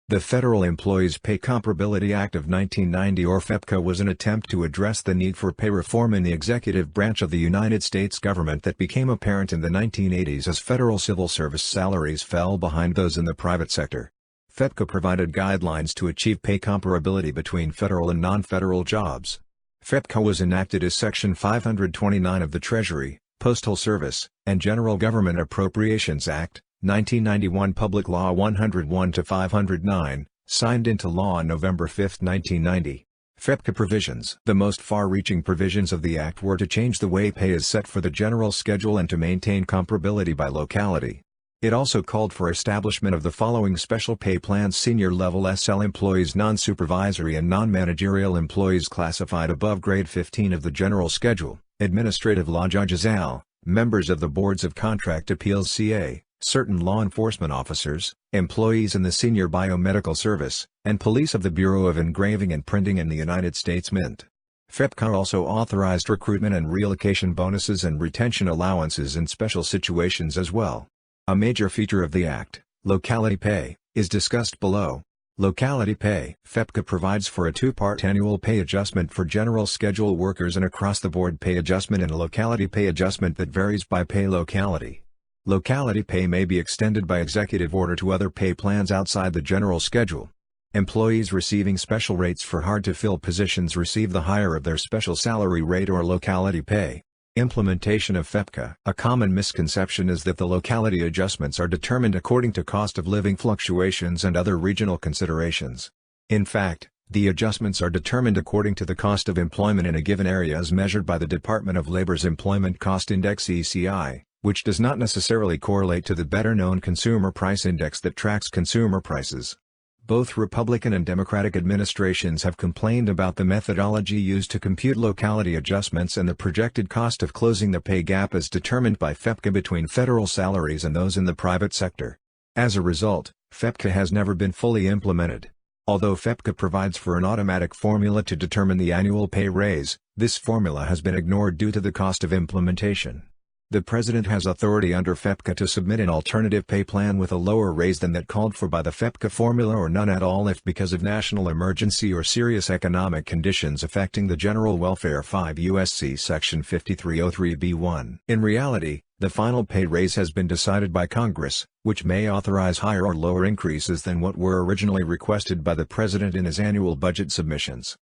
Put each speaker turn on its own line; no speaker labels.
The Federal Employees Pay Comparability Act of 1990 or FEPCA was an attempt to address the need for pay reform in the executive branch of the United States government that became apparent in the 1980s as federal civil service salaries fell behind those in the private sector. FEPCA provided guidelines to achieve pay comparability between federal and non-federal jobs. FEPCA was enacted as Section 529 of the Treasury, Postal Service, and General Government Appropriations Act, 1991 Public Law 101-509, signed into law on November 5, 1990. FEPCA provisions. The most far-reaching provisions of the Act were to change the way pay is set for the general schedule and to maintain comparability by locality. It also called for establishment of the following special pay plans: senior-level SL employees, non-supervisory and non-managerial employees classified above grade 15 of the general schedule, administrative law judges AL, members of the boards of contract appeals CA, certain law enforcement officers, employees in the Senior Biomedical Service, and police of the Bureau of Engraving and Printing in the United States Mint. FEPCA also authorized recruitment and relocation bonuses and retention allowances in special situations as well. A major feature of the Act, locality pay, is discussed below. Locality pay. FEPCA provides for a two-part annual pay adjustment for general schedule workers and across-the-board pay adjustment and a locality pay adjustment that varies by pay locality. Locality pay may be extended by executive order to other pay plans outside the general schedule. Employees receiving special rates for hard-to-fill positions receive the higher of their special salary rate or locality pay. Implementation of FEPCA. A common misconception is that the locality adjustments are determined according to cost of living fluctuations and other regional considerations. In fact, the adjustments are determined according to the cost of employment in a given area as measured by the Department of Labor's Employment Cost Index (ECI), which does not necessarily correlate to the better-known Consumer Price Index that tracks consumer prices. Both Republican and Democratic administrations have complained about the methodology used to compute locality adjustments and the projected cost of closing the pay gap as determined by FEPCA between federal salaries and those in the private sector. As a result, FEPCA has never been fully implemented. Although FEPCA provides for an automatic formula to determine the annual pay raise, this formula has been ignored due to the cost of implementation. The President has authority under FEPCA to submit an alternative pay plan with a lower raise than that called for by the FEPCA formula or none at all if because of national emergency or serious economic conditions affecting the general welfare 5 U.S.C. Section 5303b1. In reality, the final pay raise has been decided by Congress, which may authorize higher or lower increases than what were originally requested by the President in his annual budget submissions.